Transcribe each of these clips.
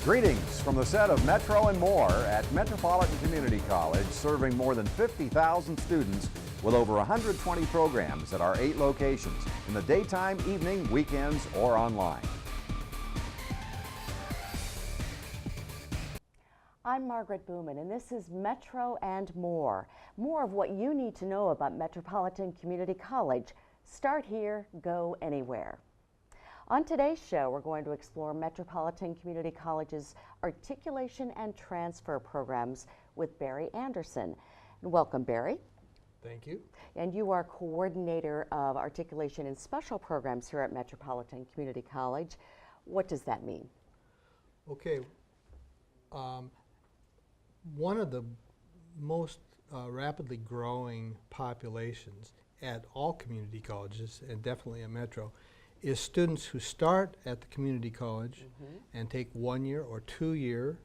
Greetings from the set of Metro and More at Metropolitan Community College, serving more than 50,000 students with over 120 programs at our 8 locations in the daytime, evening, weekends, or online. I'm Margaret Booman, and this is Metro and More. More of what you need to know about Metropolitan Community College. Start here, go anywhere. On today's show, we're going to explore Metropolitan Community College's Articulation and Transfer programs with Barry Anderson. And welcome, Barry. Thank you. And you are coordinator of Articulation and Special Programs here at Metropolitan Community College. What does that mean? Okay. One of the most rapidly growing populations at all community colleges, and definitely at Metro, is students who start at the community college and take 1 year or 2 year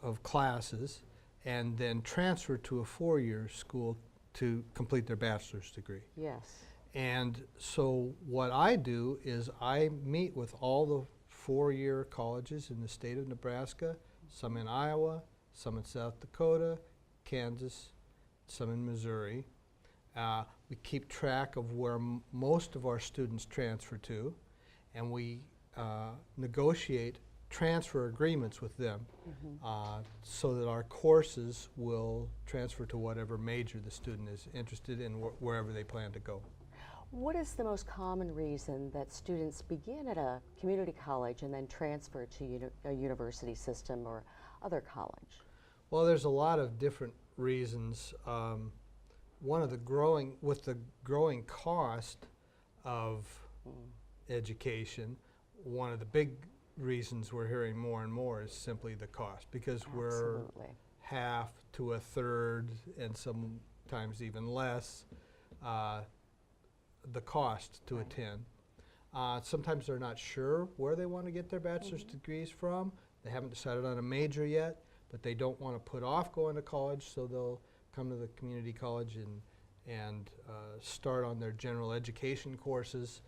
of classes and then transfer to a 4-year school to complete their bachelor's degree. Yes. And so what I do is I meet with all the 4-year colleges in the state of Nebraska, some in Iowa, some in South Dakota, Kansas, some in Missouri. We keep track of where most of our students transfer to, and we negotiate transfer agreements with them so that our courses will transfer to whatever major the student is interested in, wherever they plan to go. What is the most common reason that students begin at a community college and then transfer to a university system or other college? Well, there's a lot of different reasons. With the growing cost of education, one of the big reasons we're hearing more and more is simply the cost, because we're half to a third and sometimes even less the cost to attend. Sometimes they're not sure where they want to get their bachelor's degrees from. They haven't decided on a major yet, but they don't want to put off going to college, so they'll come to the community college and start on their general education courses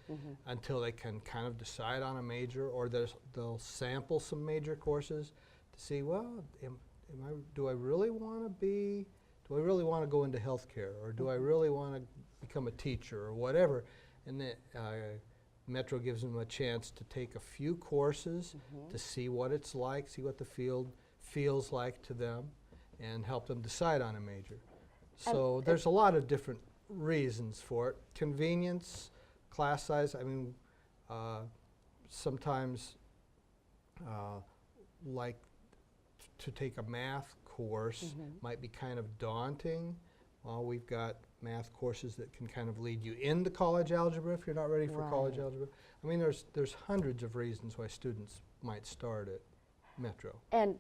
until they can kind of decide on a major, or they'll sample some major courses to see, well, do I really want to go into healthcare, or do I really want to become a teacher, or whatever? And then Metro gives them a chance to take a few courses to see what it's like, see what the field feels like to them, and help them decide on a major. So there's a lot of different reasons for it. Convenience, class size. I mean, sometimes like to take a math course might be kind of daunting. Well, we've got math courses that can kind of lead you into college algebra if you're not ready for college algebra. I mean, there's hundreds of reasons why students might start at Metro. And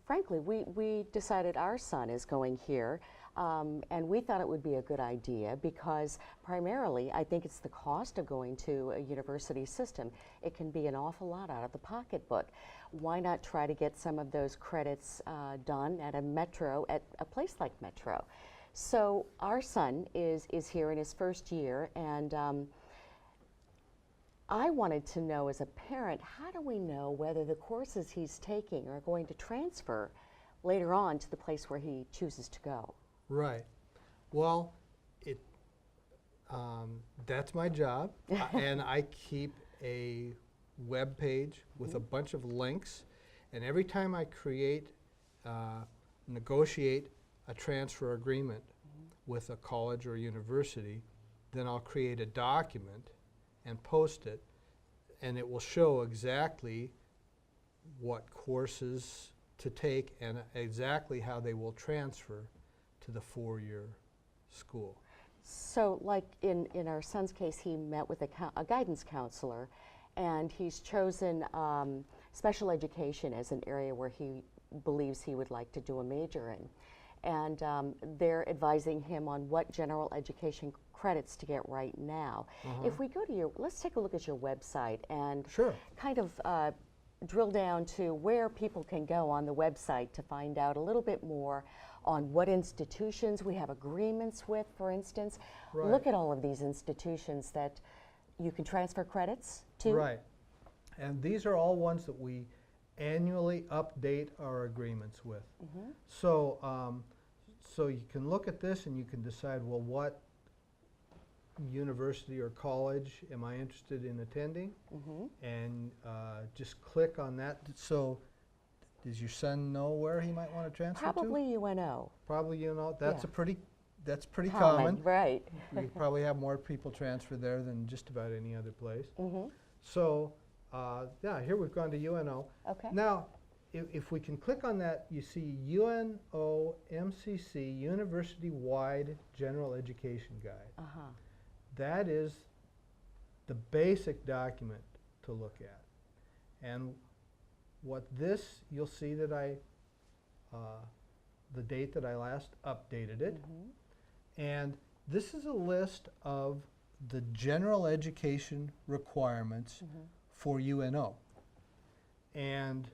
frankly, we decided our son is going here, and we thought it would be a good idea because primarily I think it's the cost of going to a university system. It can be an awful lot out of the pocketbook. Why not try to get some of those credits done at a place like Metro? So our son is here in his first year, and I wanted to know, as a parent, how do we know whether the courses he's taking are going to transfer later on to the place where he chooses to go? Right. Well, that's my job, and I keep a web page with a bunch of links, and every time I negotiate a transfer agreement with a college or university, then I'll create a document and post it, and it will show exactly what courses to take and exactly how they will transfer to the 4-year school. So like in our son's case, he met with a guidance counselor, and he's chosen special education as an area where he believes he would like to do a major in. And they're advising him on what general education credits to get right now. If we go to let's take a look at your website and kind of drill down to where people can go on the website to find out a little bit more on what institutions we have agreements with, for instance. Look at all of these institutions that you can transfer credits to. Right. And these are all ones that we annually update our agreements with. So, so you can look at this and you can decide, well, what university or college am I interested in attending? And just click on that. So, does your son know where he might want to transfer to? Probably UNO. Probably UNO. That's Yeah. that's pretty common. Right. We probably have more people transfer there than just about any other place. So, yeah, here we've gone to UNO. Okay. Now, if we can click on that, you see UNO MCC University-Wide General Education Guide. That is the basic document to look at. And what this, you'll see that the date that I last updated it. And this is a list of the general education requirements for UNO. And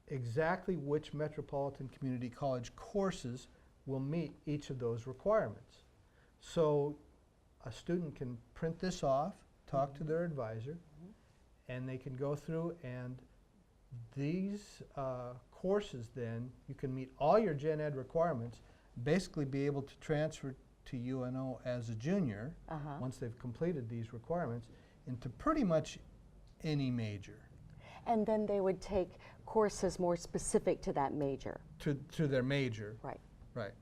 exactly which Metropolitan Community College courses will meet each of those requirements. So a student can print this off, talk to their advisor, and they can go through, and these courses then, you can meet all your gen ed requirements, basically be able to transfer to UNO as a junior, once they've completed these requirements, into pretty much any major. And then they would take courses more specific to that major. To their major. Right. Right.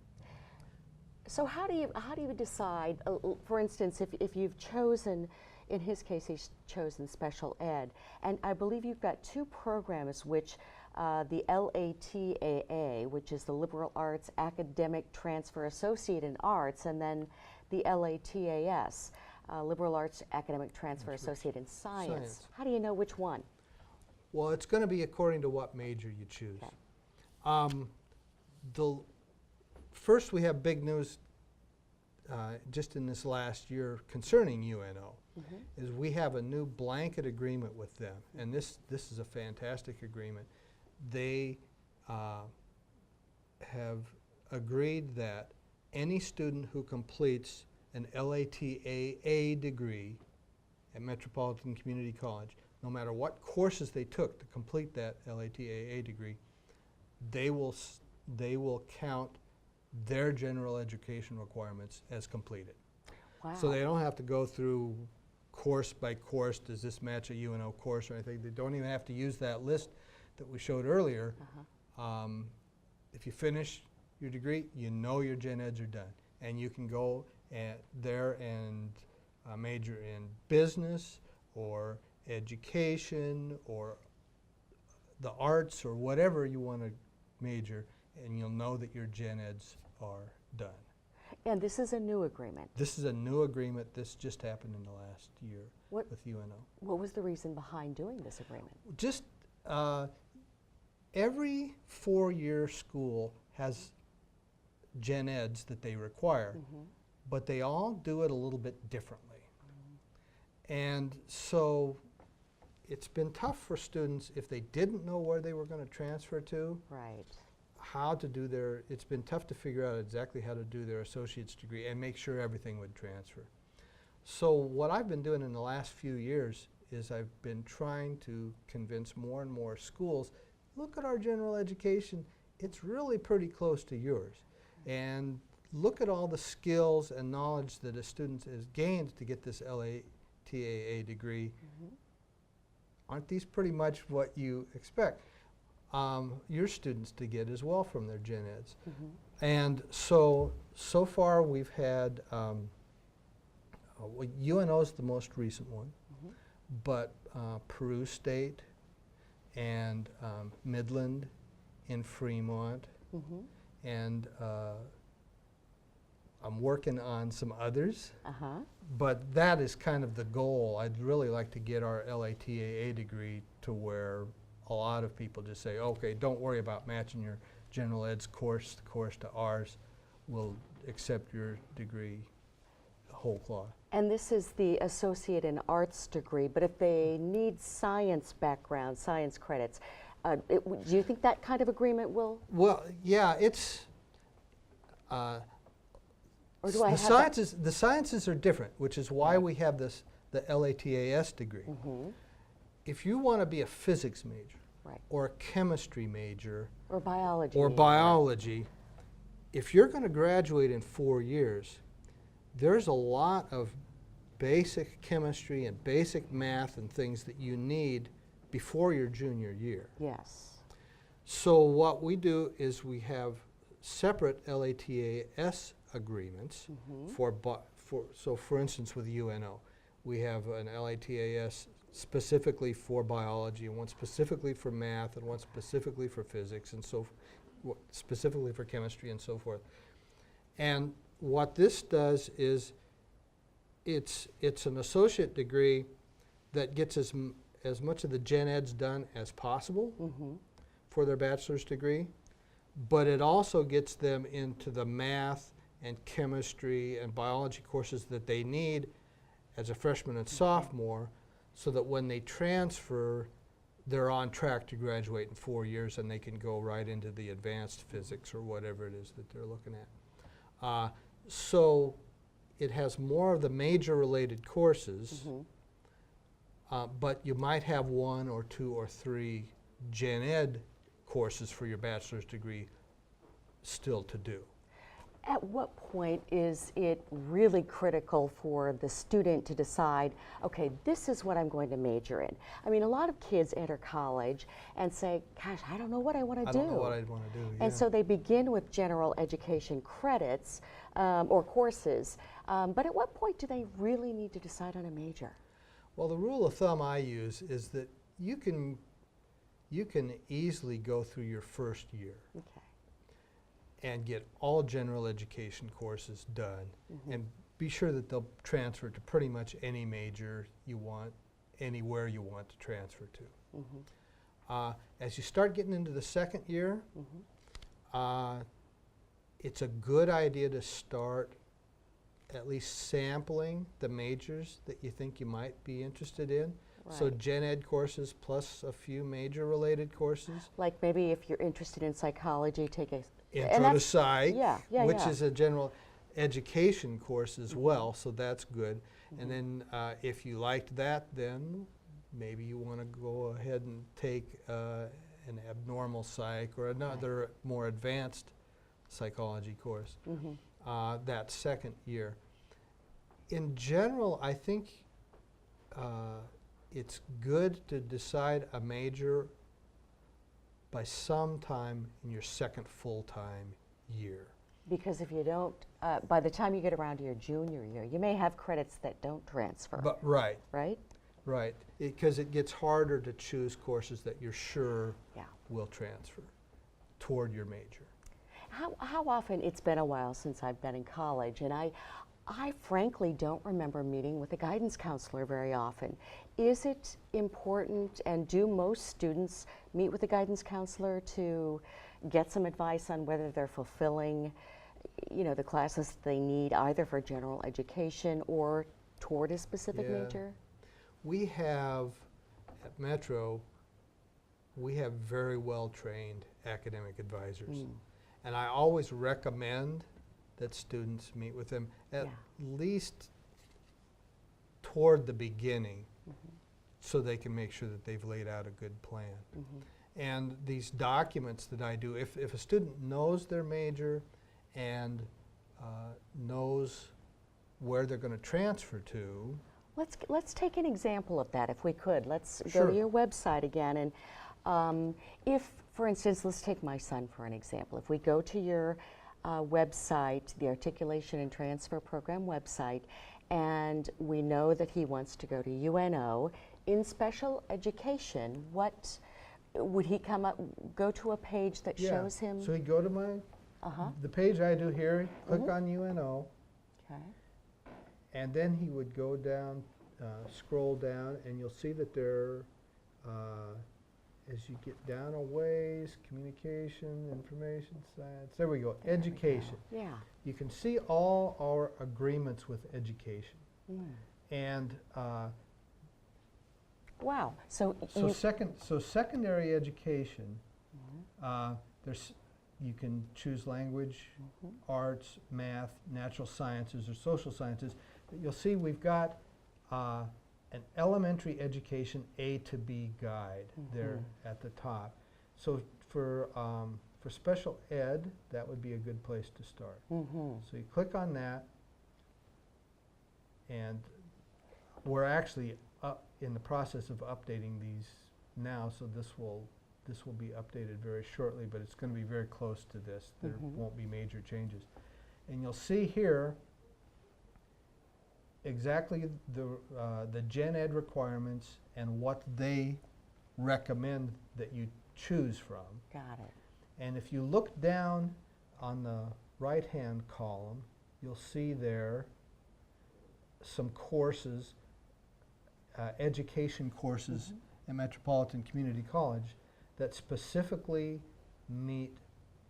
So how do you decide, for instance, if you've chosen, in his case he's chosen special ed, and I believe you've got two programs which the LATAA, which is the Liberal Arts Academic Transfer Associate in Arts, and then the LATAS, Liberal Arts Academic Transfer Associate in Science. How do you know which one? Well, it's going to be according to what major you choose. Okay. First, we have big news just in this last year concerning UNO, is we have a new blanket agreement with them, and this is a fantastic agreement. They have agreed that any student who completes an LATAA degree at Metropolitan Community College, no matter what courses they took to complete that LATAA degree, they will count their general education requirements as completed. Wow. So they don't have to go through course by course, does this match a UNO course or anything. They don't even have to use that list that we showed earlier. If you finish your degree, you know your gen eds are done. And you can go there and major in business or education or the arts or whatever you want to major, and you'll know that your gen eds are done. And this is a new agreement. This is a new agreement. This just happened in the last year with UNO. What was the reason behind doing this agreement? Just every four-year school has gen eds that they require, but they all do it a little bit differently. And so it's been tough for students if they didn't know where they were going to transfer to. Right. How to do it's been tough to figure out exactly how to do their associate's degree and make sure everything would transfer. So what I've been doing in the last few years is I've been trying to convince more and more schools, look at our general education, it's really pretty close to yours. And look at all the skills and knowledge that a student has gained to get this LATAA degree. Aren't these pretty much what you expect your students to get as well from their gen eds? And so far we've had, UNO's the most recent one, but Peru State and Midland in Fremont, and I'm working on some others, but that is kind of the goal. I'd really like to get our LATAA degree to where a lot of people just say, okay, don't worry about matching your general ed's course to ours. We'll accept your degree whole cloth. And this is the Associate in Arts degree, but if they need science background, science credits, do you think that kind of agreement will? Well, yeah, it's Or do I the sciences are different, which is why we have the LATAS degree. If you want to be a physics major, Right. or a chemistry major Or biology. or major. biology, if you're going to graduate in 4 years, there's a lot of basic chemistry and basic math and things that you need before your junior year. Yes. So what we do is we have separate LATAS agreements for instance with UNO, we have an LATAS specifically for biology and one specifically for math and one specifically for physics and specifically for chemistry and so forth. And what this does is it's an associate degree that gets as much of the gen eds done as possible for their bachelor's degree, but it also gets them into the math and chemistry and biology courses that they need as a freshman and sophomore, so that when they transfer, they're on track to graduate in 4 years and they can go right into the advanced physics or whatever it is that they're looking at. So it has more of the major related courses, but you might have 1 or 2 or 3 gen ed courses for your bachelor's degree still to do. At what point is it really critical for the student to decide, okay, this is what I'm going to major in? I mean, a lot of kids enter college and say, gosh, I don't know what I want to do. I don't know what I'd want to do, yeah. And so they begin with general education credits or courses, but at what point do they really need to decide on a major? Well, the rule of thumb I use is that you can easily go through your first year and get all general education courses done and be sure that they'll transfer to pretty much any major you want, anywhere you want to transfer to. As you start getting into the second year, it's a good idea to start at least sampling the majors that you think you might be interested in. So gen ed courses plus a few major related courses. Like maybe if you're interested in psychology, take a Intro to Psych, which yeah. is a general education course as well, so that's good. And then if you liked that, then maybe you want to go ahead and take an abnormal psych or another more advanced psychology course that second year. In general, I think it's good to decide a major by some time in your second full-time year. Because if you don't, by the time you get around to your junior year, you may have credits that don't transfer. But right, right? because it gets harder to choose courses that you're sure will transfer toward your major. How often, it's been a while since I've been in college, and I frankly don't remember meeting with a guidance counselor very often. Is it important, and do most students meet with a guidance counselor to get some advice on whether they're fulfilling, the classes they need either for general education or toward a specific major? We have, at Metro, we have very well-trained academic advisors. And I always recommend that students meet with them at least toward the beginning so they can make sure that they've laid out a good plan. And these documents that I do, if a student knows their major and knows where they're going to transfer to. Let's take an example of that if we could. Let's go to your website again, and if, for instance, let's take my son for an example. If we go to your website, the Articulation and Transfer Program website, and we know that he wants to go to UNO in special education, what would he go to a page that shows him? So he'd go to the page I do here, click on UNO, and then he would go down, scroll down, and you'll see that there, as you get down a ways, communication, information science, there we go, education. You can see all our agreements with education. And wow. So secondary education, you can choose language, arts, math, natural sciences, or social sciences. But you'll see we've got an elementary education A to B guide there at the top. So for special ed, that would be a good place to start. So you click on that, and we're actually in the process of updating these now, so this will be updated very shortly, but it's going to be very close to this. There won't be major changes. And you'll see here exactly the gen ed requirements and what they recommend that you choose from. Got it. And if you look down on the right-hand column, you'll see there some courses, education courses at Metropolitan Community College that specifically meet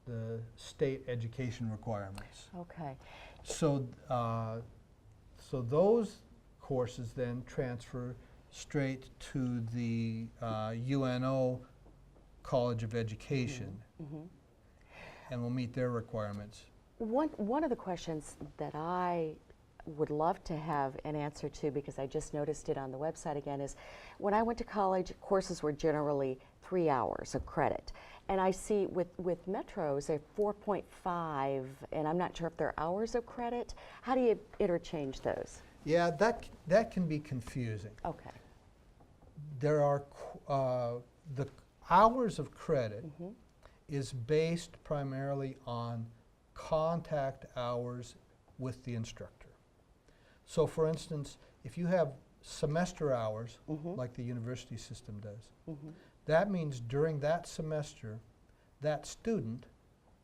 the state education requirements. Okay. So, so those courses then transfer straight to the UNO College of Education and will meet their requirements. One of the questions that I would love to have an answer to, because I just noticed it on the website again, is when I went to college, courses were generally 3 hours of credit. And I see with Metros, a 4.5, and I'm not sure if they're hours of credit. How do you interchange those? Yeah, that can be confusing. Okay. There are, the hours of credit is based primarily on contact hours with the instructor. So for instance, if you have semester hours, like the university system does, that means during that semester, that student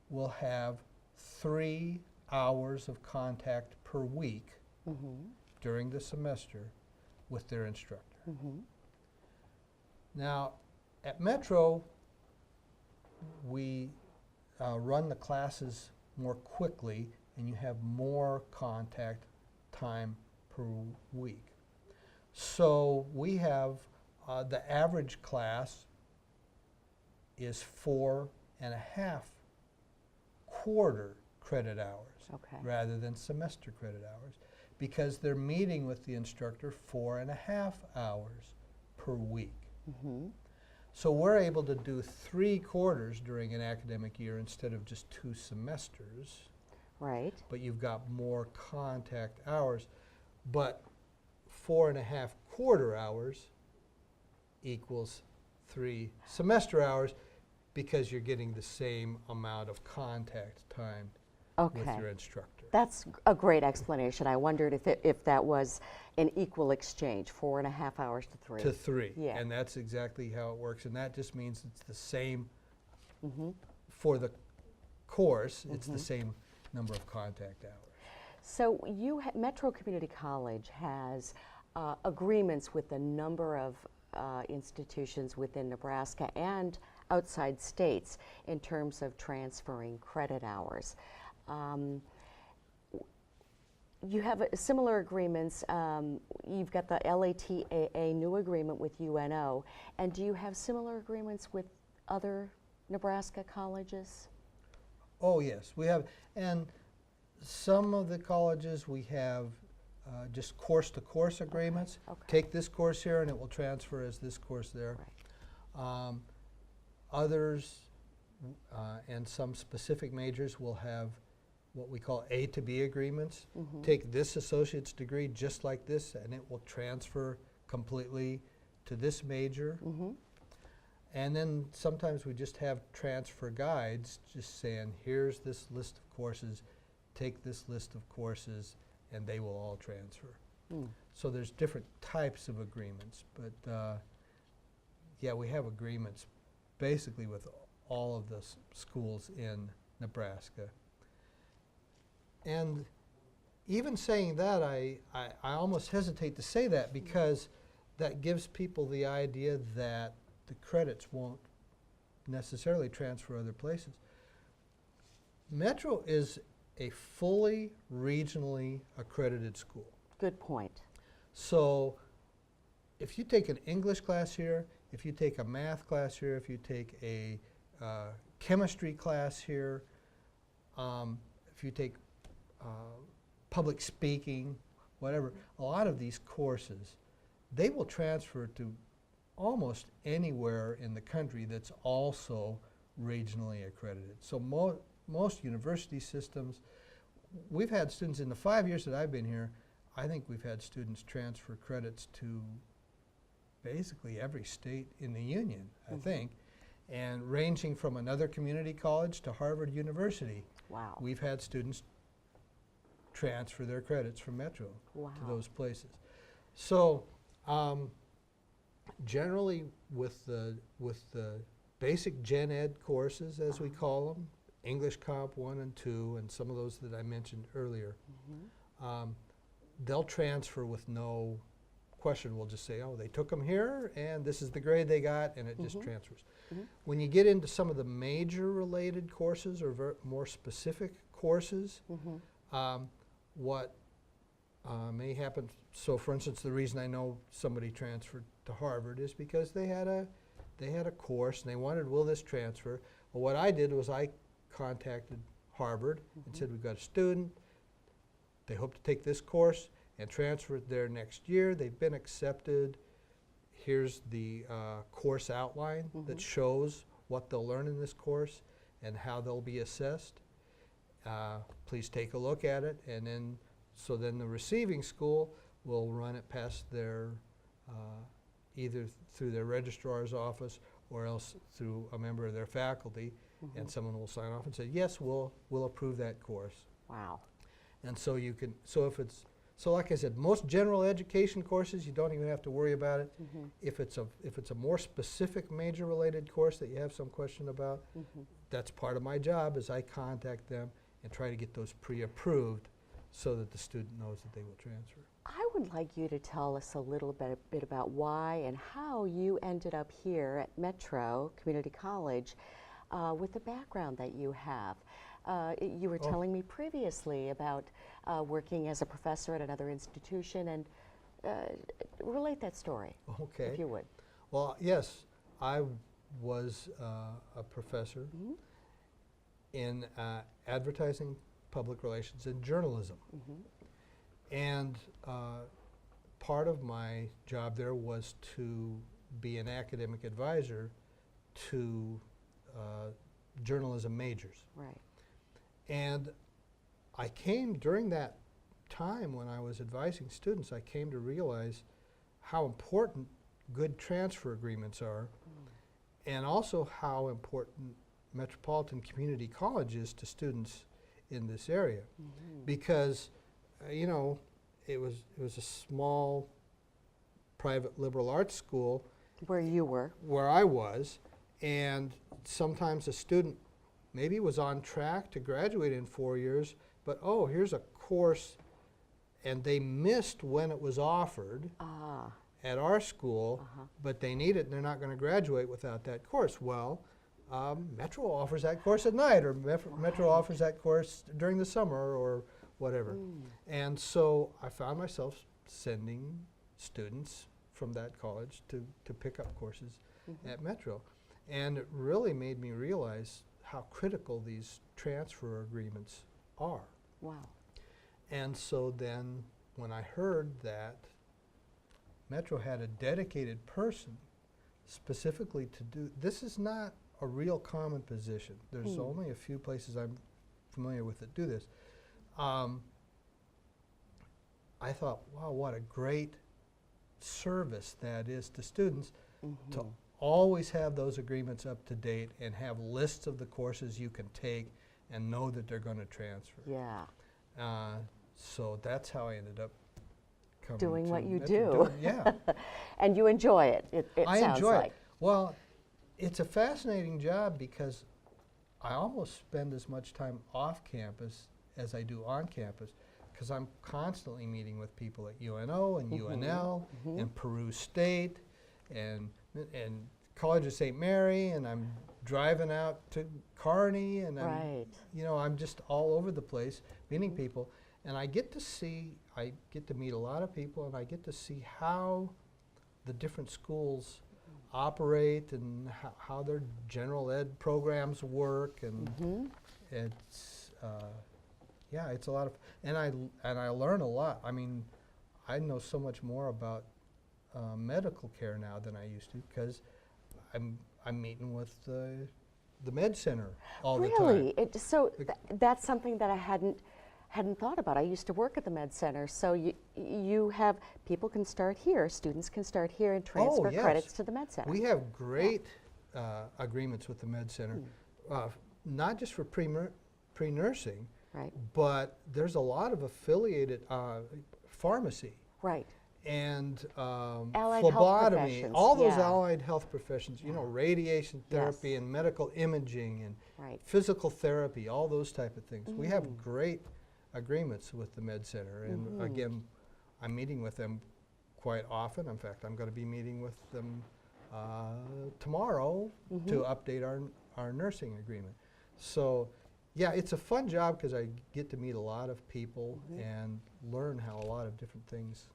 will have 3 hours of contact per week during the semester with their instructor. Now, at Metro, we run the classes more quickly, and you have more contact time per week. So we have the average class is 4.5 quarter credit hours rather than semester credit hours, because they're meeting with the instructor 4.5 hours per week. So we're able to do 3 quarters during an academic year instead of just 2 semesters. Right. But you've got more contact hours. But 4.5 quarter hours equals 3 semester hours, because you're getting the same amount of contact time with your instructor. That's a great explanation. I wondered if that was an equal exchange, 4.5 hours to 3. To 3. Yeah. And that's exactly how it works. And that just means it's the same for the course, it's the same number of contact hours. So Metro Community College has agreements with a number of institutions within Nebraska and outside states in terms of transferring credit hours. You have similar agreements. You've got the LATAA new agreement with UNO, and do you have similar agreements with other Nebraska colleges? Oh yes, we have, and some of the colleges we have just course-to-course agreements. Take this course here and it will transfer as this course there. Others and some specific majors will have what we call A to B agreements. Take this associate's degree just like this and it will transfer completely to this major. And then sometimes we just have transfer guides just saying, here's this list of courses, take this list of courses, and they will all transfer. So there's different types of agreements, but yeah, we have agreements basically with all of the schools in Nebraska. And even saying that, I almost hesitate to say that, because that gives people the idea that the credits won't necessarily transfer other places. Metro is a fully regionally accredited school. Good point. So if you take an English class here, if you take a math class here, if you take a chemistry class here, if you take public speaking, whatever, a lot of these courses, they will transfer to almost anywhere in the country that's also regionally accredited. So most university systems, we've had students in the 5 years that I've been here, I think we've had students transfer credits to basically every state in the union, I think, and ranging from another community college to Harvard University. Wow. We've had students transfer their credits from Metro Wow. to those places. So generally with the basic gen ed courses, as we call them, English Comp 1 and 2, and some of those that I mentioned earlier, they'll transfer with no question. We'll just say, oh, they took them here, and this is the grade they got, and it just transfers. When you get into some of the major related courses or more specific courses, what may happen, so for instance, the reason I know somebody transferred to Harvard is because they had a course and they wanted, will this transfer? Well, what I did was I contacted Harvard and said, we've got a student, they hope to take this course and transfer it there next year. They've been accepted. Here's the course outline that shows what they'll learn in this course and how they'll be assessed. Please take a look at it, and then so then the receiving school will run it past their either through their registrar's office or else through a member of their faculty, and someone will sign off and say, yes, we'll approve that course. Wow. And so you can, so if it's, so like I said, most general education courses, you don't even have to worry about it. If it's a more specific major related course that you have some question about, that's part of my job is I contact them and try to get those pre-approved so that the student knows that they will transfer. I would like you to tell us a little bit about why and how you ended up here at Metro Community College with the background that you have. You were telling me previously about working as a professor at another institution, and relate that story, if you would. Well, yes, I was a professor in advertising, public relations, and journalism. And part of my job there was to be an academic advisor to journalism majors. Right. And I came during that time when I was advising students, I came to realize how important good transfer agreements are, and also how important Metropolitan Community College is to students in this area. Because, you know, it was a small private liberal arts school. Where you were. Where I was, and sometimes a student maybe was on track to graduate in 4 years, but oh, here's a course, and they missed when it was offered at our school, but they need it and they're not going to graduate without that course. Well, Metro offers that course at night, or Metro offers that course during the summer or whatever. And so I found myself sending students from that college to pick up courses at Metro. And it really made me realize how critical these transfer agreements are. Wow. And so then when I heard that Metro had a dedicated person specifically to do, this is not a real common position. There's only a few places I'm familiar with that do this. I thought, wow, what a great service that is to students to always have those agreements up to date and have lists of the courses you can take and know that they're going to transfer. Yeah. So that's how I ended up coming Doing to what you Metro. do. Yeah. And you enjoy it, I sounds enjoy like. it. Well, it's a fascinating job because I almost spend as much time off campus as I do on campus, because I'm constantly meeting with people at UNO and UNL and Peru State and College of St. Mary, and I'm driving out to Kearney, and I'm just all over the place meeting people, and I get to meet a lot of people, and I get to see how the different schools operate and how their general ed programs work, and it's it's a lot of, and I learn a lot. I mean, I know so much more about medical care now than I used to, because I'm meeting with the med center all the time. Really? That's something that I hadn't thought about. I used to work at the med center, so you have people can start here, students can start here and transfer yes. credits to the med center. We have great agreements with the med center, not just for pre-nursing, right, but there's a lot of affiliated pharmacy. Right. And Allied health phlebotomy, professions, all those yeah. allied health professions, you know, radiation therapy Yes. and medical imaging and Right. physical therapy, all those type of things. We have great agreements with the med center, and again, I'm meeting with them quite often. In fact, I'm going to be meeting with them tomorrow to update our nursing agreement. So, yeah, it's a fun job because I get to meet a lot of people and learn how a lot of different things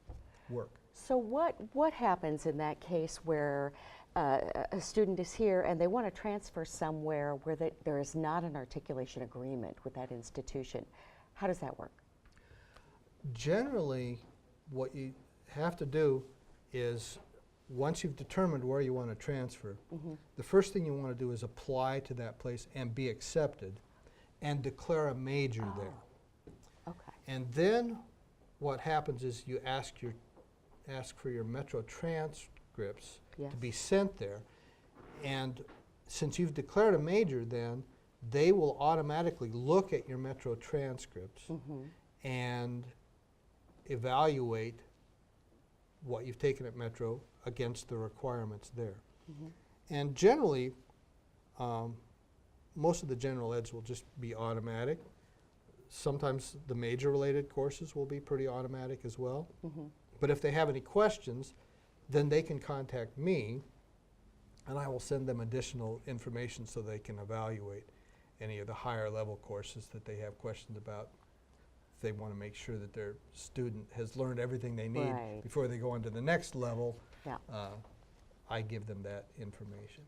work. So what happens in that case where a student is here and they want to transfer somewhere where there is not an articulation agreement with that institution? How does that work? Generally, what you have to do is, once you've determined where you want to transfer, the first thing you want to do is apply to that place and be accepted and declare a major there. Okay. And then what happens is you ask for your Metro transcripts Yes. to be sent there. And since you've declared a major, then they will automatically look at your Metro transcripts and evaluate what you've taken at Metro against the requirements there. And generally, most of the general eds will just be automatic. Sometimes the major related courses will be pretty automatic as well. But if they have any questions, then they can contact me, and I will send them additional information so they can evaluate any of the higher level courses that they have questions about. If they want to make sure that their student has learned everything they need Right. before they go on to the next level, Yeah. I give them that information.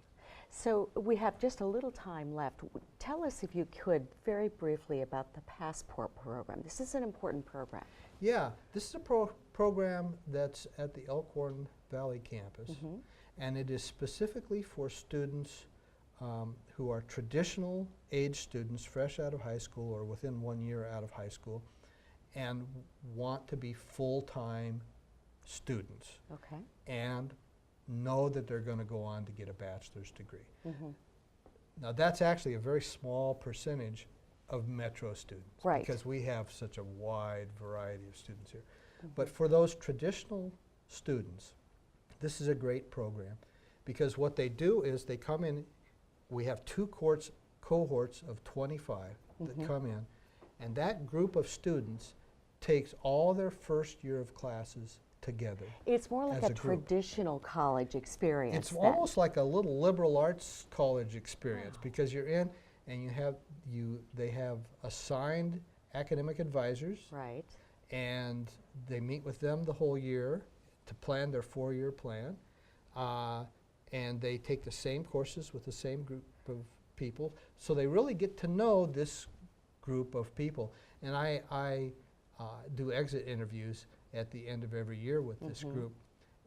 So we have just a little time left. Tell us, if you could, very briefly about the Passport program. This is an important program. Yeah, this is a program that's at the Elkhorn Valley campus, and it is specifically for students who are traditional age students, fresh out of high school or within 1 year out of high school, and want to be full-time students Okay. and know that they're going to go on to get a bachelor's degree. Now, that's actually a very small percentage of Metro students, Right. because we have such a wide variety of students here. But for those traditional students, this is a great program, because what they do is they come in. We have two cohorts of 25 that come in, and that group of students takes all their first year of classes together. It's more like as a a group. traditional college experience. It's then. almost like a little liberal arts college experience, because you're in and they have assigned academic advisors, Right. and they meet with them the whole year to plan their 4-year plan, and they take the same courses with the same group of people, so they really get to know this group of people. And I do exit interviews at the end of every year with this group,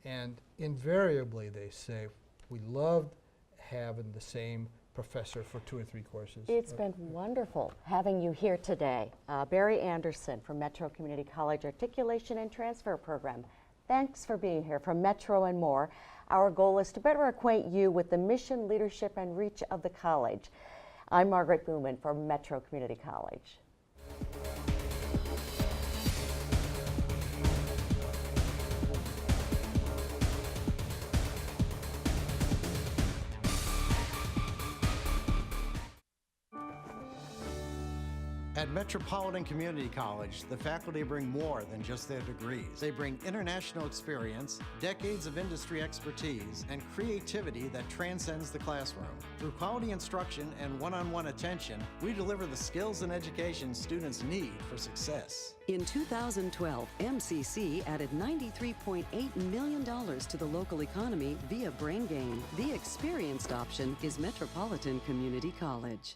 and invariably they say, we loved having the same professor for 2 or 3 courses. It's been wonderful having you here today. Barry Anderson from Metro Community College Articulation and Transfer Program. Thanks for being here from Metro and More. Our goal is to better acquaint you with the mission, leadership, and reach of the college. I'm Margaret Booman from Metro Community College. At Metropolitan Community College, the faculty bring more than just their degrees. They bring international experience, decades of industry expertise, and creativity that transcends the classroom. Through quality instruction and one-on-one attention, we deliver the skills and education students need for success. In 2012, MCC added $93.8 million to the local economy via brain gain. The experienced option is Metropolitan Community College.